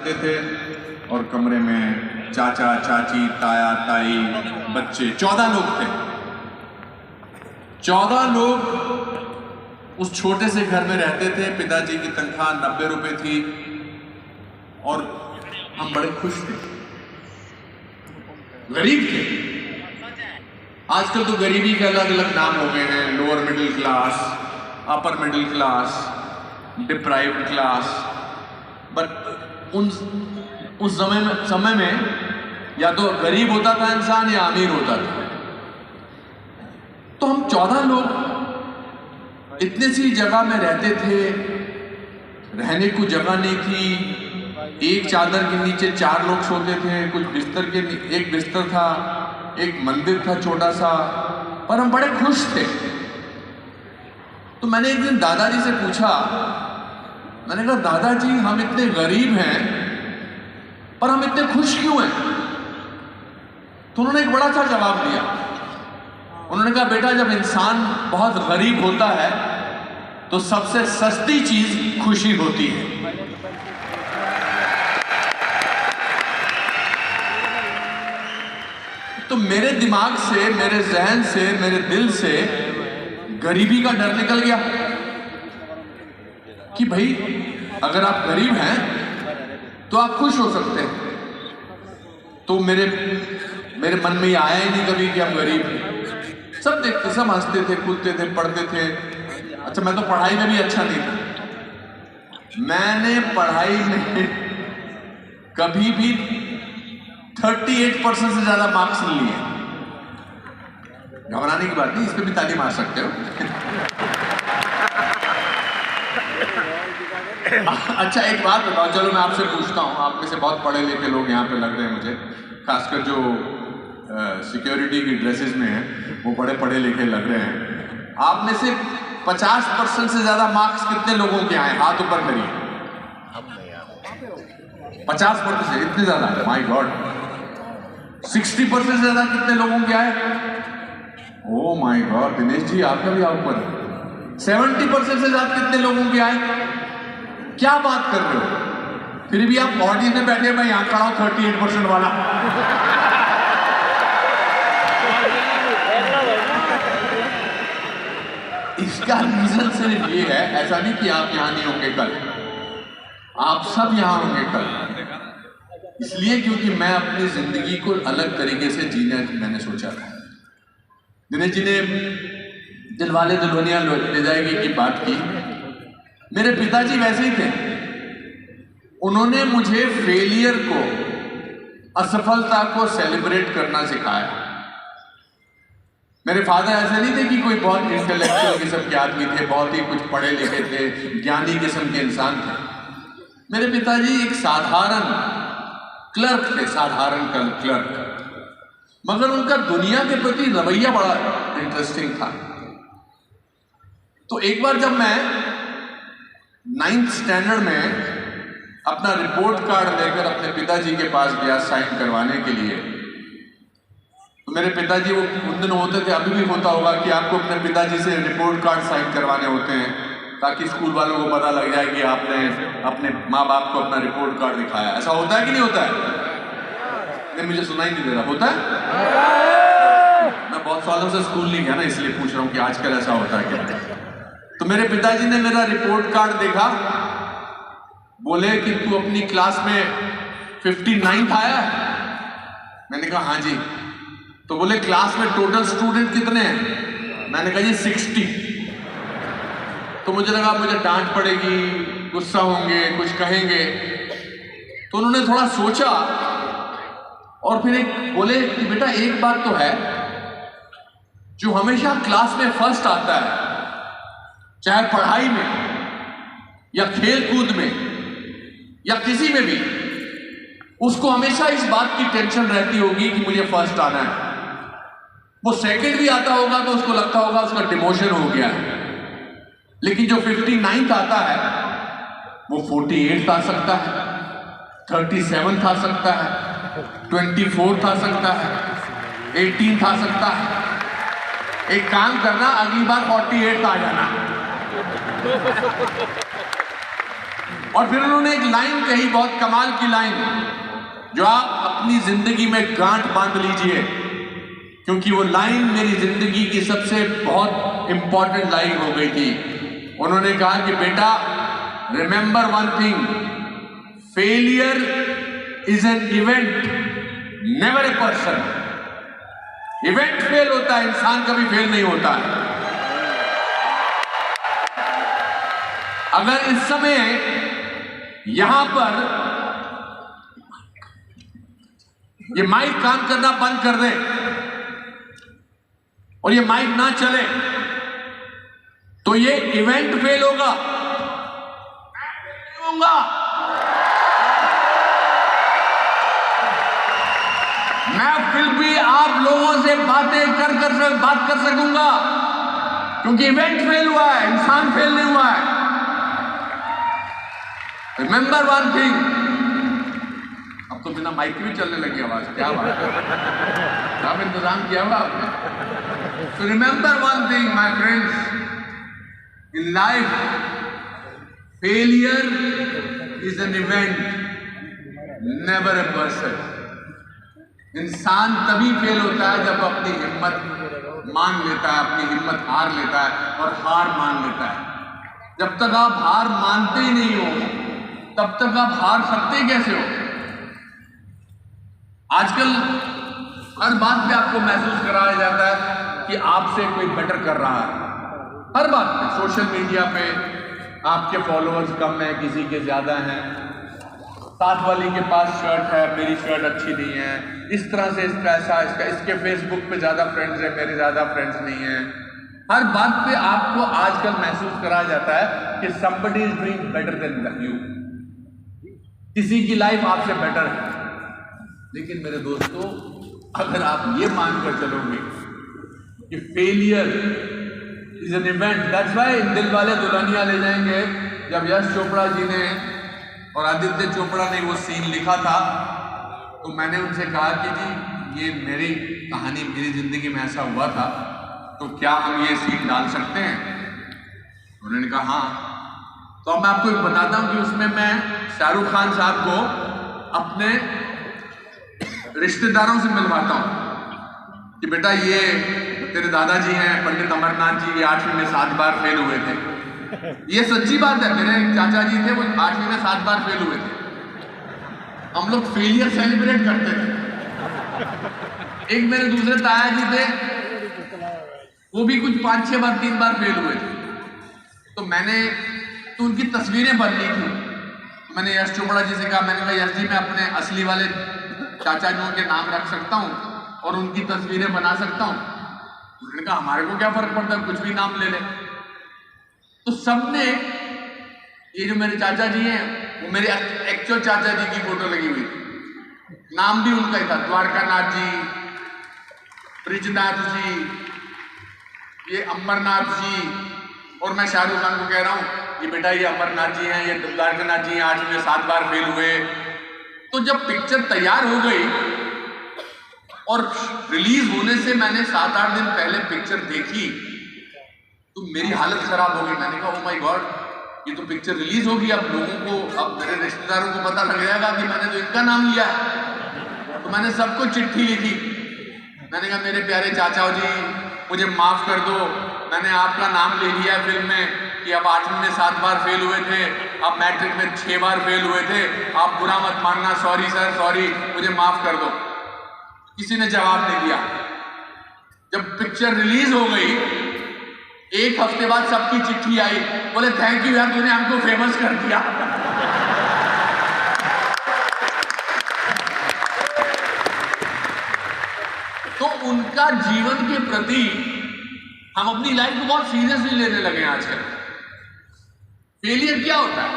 आते थे और कमरे में चाचा चाची ताया ताई बच्चे 14 लोग थे। 14 लोग उस छोटे से घर में रहते थे। पिताजी की तनख्वाह 90 रुपए थी और हम बड़े खुश थे, गरीब थे। आजकल तो गरीबी के अलग अलग नाम हो गए हैं, lower middle class, upper middle class, deprived class. But उस समय में या तो गरीब होता था इंसान या अमीर होता था। तो हम 14 लोग इतनी सी जगह में रहते थे, रहने को जगह नहीं थी। एक चादर के नीचे 4 लोग सोते थे, कुछ बिस्तर के एक बिस्तर था, एक मंदिर था छोटा सा, पर हम बड़े खुश थे। तो मैंने एक दिन दादाजी से पूछा, मैंने कहा दादाजी हम इतने गरीब हैं पर हम इतने खुश क्यों हैं? तो उन्होंने एक बड़ा सा जवाब दिया। उन्होंने कहा बेटा जब इंसान बहुत गरीब होता है तो सबसे सस्ती चीज खुशी होती है। तो मेरे दिमाग से, मेरे जहन से, मेरे दिल से गरीबी का डर निकल गया कि भाई अगर आप गरीब हैं तो आप खुश हो सकते हैं। तो मेरे मन में ये आया ही नहीं कभी कि हम गरीब हैं। सब देखते, सब हंसते थे, कूदते थे, पढ़ते थे। अच्छा मैं तो पढ़ाई में भी अच्छा नहीं था। मैंने पढ़ाई में कभी भी 38% से ज्यादा मार्क्स नहीं लिए। घबराने की बात नहीं, इस पे भी ताली मार सकते हो। अच्छा एक बात बताओ, चलो मैं आपसे पूछता हूँ, आप में से बहुत पढ़े लिखे लोग यहाँ पे लग रहे हैं मुझे, खासकर जो सिक्योरिटी की ड्रेसेस में हैं वो बड़े पढ़े लिखे लग रहे हैं। आप में से 50% से ज्यादा मार्क्स कितने लोगों के आए? हाथ ऊपर करिए। 50%, इतने ज्यादा? My God. 60% से ज्यादा कितने लोगों के आए? Oh my God, Dinesh ji आपका भी ऊपर। 70% से ज्यादा कितने लोगों के आए? क्या बात कर रहे हो? फिर भी आप ऑडियंस में बैठे, मैं यहां खड़ा हूं 38% वाला। इसका रीजन सिर्फ ये है, ऐसा नहीं कि आप यहां नहीं होंगे कल, आप सब यहां होंगे कल। इसलिए क्योंकि मैं अपनी जिंदगी को अलग तरीके से जीने मैंने सोचा था। दिनेश जी ने दिलवाले दुल्हनिया ले जाएगी की बात की। मेरे पिताजी वैसे ही थे। उन्होंने मुझे फेलियर को, असफलता को सेलिब्रेट करना सिखाया। मेरे फादर ऐसे नहीं थे कि कोई बहुत इंटेलेक्चुअल किस्म के आदमी थे, बहुत ही कुछ पढ़े लिखे थे, ज्ञानी किस्म के इंसान थे। मेरे पिताजी एक साधारण क्लर्क थे, साधारण क्लर्क, मगर उनका दुनिया के प्रति रवैया बड़ा इंटरेस्टिंग था। तो एक बार जब मैं 9th स्टैंडर्ड में अपना रिपोर्ट कार्ड लेकर अपने पिताजी के पास गया साइन करवाने के लिए, तो मेरे पिताजी, वो उन दिन होते थे, अभी भी होता होगा कि आपको अपने पिताजी से रिपोर्ट कार्ड साइन करवाने होते हैं ताकि स्कूल वालों को पता लग जाए कि आपने अपने माँ बाप को अपना रिपोर्ट कार्ड दिखाया। ऐसा होता है कि नहीं होता है? नहीं, मुझे सुनाई नहीं दे रहा। होता है? मैं बहुत सालों से स्कूल नहीं गया ना, इसलिए पूछ रहा हूँ कि आजकल ऐसा होता है क्या। तो मेरे पिताजी ने मेरा रिपोर्ट कार्ड देखा, बोले कि तू अपनी क्लास में 59th आया है? मैंने कहा हाँ जी। तो बोले क्लास में टोटल स्टूडेंट कितने हैं? मैंने कहा जी 60। तो मुझे लगा मुझे डांट पड़ेगी, गुस्सा होंगे, कुछ कहेंगे। तो उन्होंने थोड़ा सोचा और फिर एक बोले कि बेटा एक बात तो है, जो हमेशा क्लास में फर्स्ट आता है, चाहे पढ़ाई में या खेल कूद में या किसी में भी, उसको हमेशा इस बात की टेंशन रहती होगी कि मुझे फर्स्ट आना है। वो सेकंड भी आता होगा तो उसको लगता होगा उसका डिमोशन हो गया है। लेकिन जो 59th आता है वो 48th आ सकता है, 37th आ सकता है, 24th आ सकता है, 18th आ सकता है। एक काम करना, अगली बार 48th आ जाना। और फिर उन्होंने एक लाइन कही, बहुत कमाल की लाइन, जो आप अपनी जिंदगी में गांठ बांध लीजिए, क्योंकि वो लाइन मेरी जिंदगी की सबसे बहुत इंपॉर्टेंट लाइन हो गई थी। उन्होंने कहा कि बेटा, remember one thing, failure is an event, never a person. Event fail होता है, इंसान कभी फेल नहीं होता है। अगर इस समय यहां पर ये माइक काम करना बंद कर दे और ये माइक ना चले तो ये इवेंट फेल होगा, मैं फिर भी आप लोगों से बातें बात कर सकूंगा, क्योंकि इवेंट फेल हुआ है, इंसान फेल नहीं हुआ है। रिमेंबर वन थिंग, अब तो बिना माइक भी चलने लगी आवाज, क्या बात है, आप इंतजाम किया हुआ आपने। तो remember one thing my friends, in life failure is an event, never a person. इंसान तभी फेल होता है जब अपनी हिम्मत मान लेता है, अपनी हिम्मत हार लेता है और हार मान लेता है। जब तक आप हार मानते ही नहीं हो तब तक आप हार सकते कैसे हो? आजकल हर बात पे आपको महसूस कराया जाता है कि आपसे कोई बेटर कर रहा है। हर बात पे, सोशल मीडिया पे आपके फॉलोअर्स कम है, किसी के ज्यादा हैं, साथ वाली के पास शर्ट है, मेरी शर्ट अच्छी नहीं है, इस तरह से इसका ऐसा, इसके फेसबुक पे ज्यादा फ्रेंड्स है, मेरे ज्यादा फ्रेंड्स नहीं है। हर बात पे आपको आजकल महसूस कराया जाता है कि somebody is doing better than you, किसी की लाइफ आपसे बेटर है। लेकिन मेरे दोस्तों, अगर आप ये मानकर चलोगे कि failure is an event, that's why दिल वाले दुल्हनिया ले जाएंगे, जब यश चोपड़ा जी ने और आदित्य चोपड़ा ने वो सीन लिखा था, तो मैंने उनसे कहा कि जी ये मेरी कहानी, मेरी जिंदगी में ऐसा हुआ था, तो क्या हम ये सीन डाल सकते हैं? उन्होंने कहा हाँ। तो अब मैं आपको एक बताता हूँ कि उसमें मैं शाहरुख खान साहब को अपने रिश्तेदारों से मिलवाता हूँ कि बेटा ये तेरे दादाजी हैं पंडित अमरनाथ जी, ये 8वीं में 7 बार फेल हुए थे। ये सच्ची बात है, मेरे चाचा जी थे, वो 8वीं में 7 बार फेल हुए थे। हम लोग फेलियर सेलिब्रेट करते थे। एक मेरे दूसरे ताया जी थे, वो भी कुछ 5-6 बार 3 बार फेल हुए थे। तो उनकी तस्वीरें बन ली थी। मैंने यश चोपड़ा जी से कहा, मैंने कहा यश जी मैं अपने असली वाले चाचा जी के नाम रख सकता हूँ और उनकी तस्वीरें बना सकता हूँ? उन्होंने कहा हमारे को क्या फर्क पड़ता है, कुछ भी नाम ले ले। तो सबने, ये जो मेरे चाचा जी हैं वो मेरे एक्चुअल चाचा जी की फोटो लगी हुई थी, नाम भी उनका ही था, द्वारकानाथ जी, ब्रिजनाथ जी, ये अमरनाथ जी। और मैं शाहरुख खान को कह रहा हूँ कि बेटा ये अमरनाथ जी हैं, ये द्वारकानाथ जी हैं, 8वीं में 7 बार फेल हुए। तो जब पिक्चर तैयार हो गई और रिलीज होने से मैंने 7-8 दिन पहले पिक्चर देखी, तो मेरी हालत खराब हो गई। मैंने कहा ओ माय गॉड, ये तो पिक्चर रिलीज होगी, अब लोगों को, अब मेरे रिश्तेदारों को पता लग जाएगा कि मैंने तो इनका नाम लिया है। तो मैंने सबको चिट्ठी लिखी, मैंने कहा मेरे प्यारे चाचा जी मुझे माफ कर दो, मैंने आपका नाम ले लिया है फिल्म में कि अब 8वीं में 7 बार फेल हुए थे, अब मैट्रिक में 6 बार फेल हुए थे, आप बुरा मत मानना, सॉरी सर सॉरी, मुझे माफ कर दो। किसी ने जवाब नहीं दिया। जब पिक्चर रिलीज हो गई, 1 हफ्ते बाद सबकी चिट्ठी आई, बोले थैंक यू यार, तूने हमको फेमस कर दिया। तो उनका जीवन के प्रति हम अपनी लाइफ को बहुत सीरियसली लेने लगे हैं आजकल। फेलियर क्या होता है?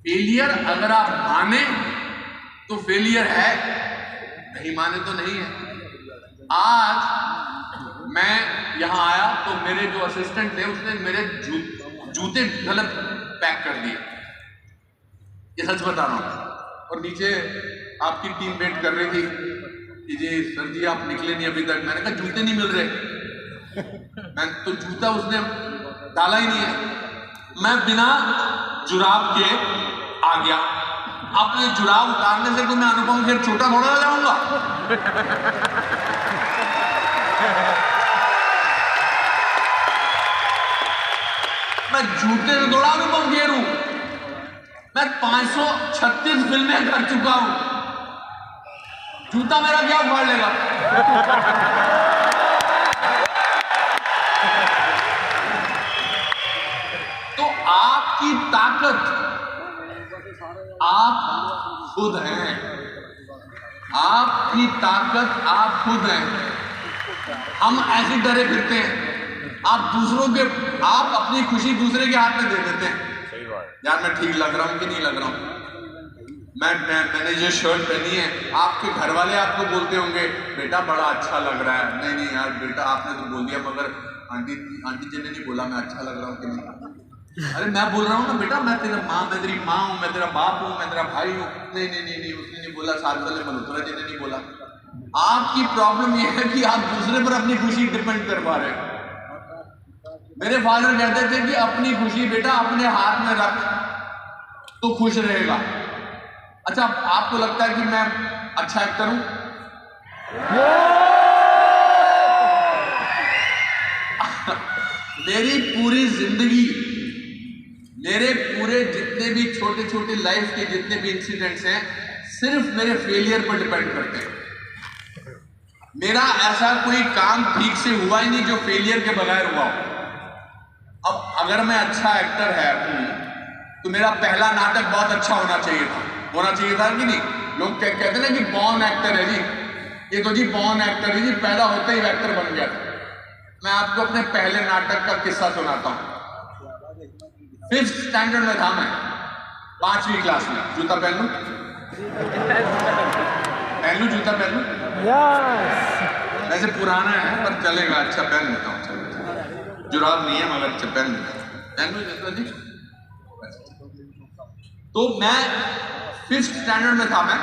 फेलियर अगर आप माने तो फेलियर है, नहीं माने तो नहीं है। आज मैं यहां आया तो मेरे जो असिस्टेंट थे उसने मेरे जूते गलत पैक कर दिए, ये सच बता रहा हूं। और नीचे आपकी टीम वेट कर रही थी कि जी सर जी आप निकले नहीं अभी तक। मैंने कहा जूते नहीं मिल रहे, मैं तो जूता उसने डाला ही नहीं है। मैं बिना जुराब के आ गया। अपने जुराब उतारने से तो मैं अनुपम खेर छोटा थोड़ा हो जाऊंगा। मैं जूते से थोड़ा अनुपम खेर हूं। मैं 536 फिल्में कर चुका हूं। जूता मेरा क्या उखाड़ लेगा? तो आपकी ताकत आप खुद हैं। आपकी ताकत आप खुद हैं। हम ऐसे डरे फिरते हैं। आप अपनी खुशी दूसरे के हाथ में दे देते हैं। यार मैं ठीक लग रहा हूं कि नहीं लग रहा हूं? मैंने जो शर्ट पहनी है, आपके घर वाले आपको बोलते होंगे बेटा बड़ा अच्छा लग रहा है। नहीं नहीं यार बेटा आपने तो बोल दिया, मगर आंटी जी ने नहीं बोला मैं अच्छा लग रहा हूँ कि नहीं। अरे मैं बोल रहा हूँ ना बेटा, मैं तेरी माँ हूँ, मैं तेरा बाप हूँ, मैं तेरा भाई हूँ। नहीं नहीं नहीं नहीं उसने नहीं बोला, साथ वाले मल्होत्रा जी ने नहीं बोला। आपकी प्रॉब्लम यह है कि आप दूसरे पर अपनी खुशी डिपेंड करवा रहे हैं। मेरे फादर कहते थे कि अपनी खुशी बेटा अपने हाथ में रख तो खुश रहेगा। अच्छा, आपको लगता है कि मैं अच्छा एक्टर हूं? मेरी पूरी जिंदगी, मेरे पूरे जितने भी छोटे छोटे लाइफ के जितने भी इंसिडेंट्स हैं, सिर्फ मेरे फेलियर पर डिपेंड करते हैं। मेरा ऐसा कोई काम ठीक से हुआ ही नहीं जो फेलियर के बगैर हुआ हो। अब अगर मैं अच्छा एक्टर है तो मेरा पहला नाटक बहुत अच्छा होना चाहिए था कि नहीं? लोग कहते हैं ना कि बॉर्न एक्टर है जी, ये तो जी बॉर्न एक्टर है जी, पैदा होते ही एक्टर बन गया था। मैं आपको अपने पहले नाटक का किस्सा सुनाता हूं। 5th स्टैंडर्ड में था मैं, 5वीं क्लास में। जूता पहन लूं? जूता पहन लूं? वैसे पुराना है पर चलेगा, अच्छा पहन लेता हूँ। जुराब नहीं है मगर अच्छा पहन लेता हूँ। तो मैं 5th स्टैंडर्ड में था मैं,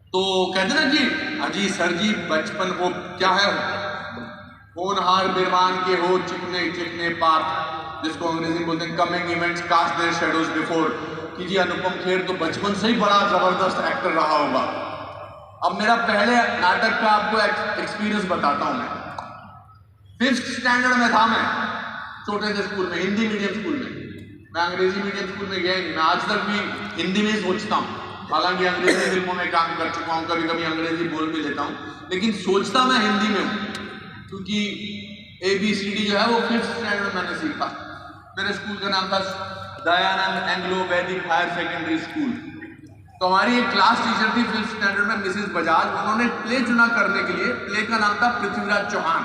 तो कहते ना कि अजी सर जी बचपन वो क्या है, होनहार बिरबान के हो चिकने चिकने पात, जिसको अंग्रेजी बोलते हैं coming events cast their shadows before, कि जी अनुपम खेर तो बचपन से ही बड़ा जबरदस्त एक्टर रहा होगा। अब मेरा पहले नाटक का आपको एक्सपीरियंस बताता हूं मैं। 5th स्टैंडर्ड में था मैं, छोटे से स्कूल में, हिंदी मीडियम स्कूल में। मैं अंग्रेजी मीडियम स्कूल में गया नहीं। मैं आज तक भी हिंदी में ही सोचता हूँ, हालांकि अंग्रेजी फिल्मों में काम कर चुका हूँ, कभी कभी अंग्रेजी बोल भी लेता हूँ, लेकिन सोचता मैं हिंदी में हूँ, क्योंकि ABCD जो है वो 5th स्टैंडर्ड में मैंने सीखा। मेरे स्कूल का नाम था दयानंद एंग्लो वैदिक हायर सेकेंडरी स्कूल। तो हमारी एक क्लास टीचर थी 5th स्टैंडर्ड में, मिसेस बजाज। उन्होंने प्ले चुना करने के लिए, प्ले का नाम था पृथ्वीराज चौहान।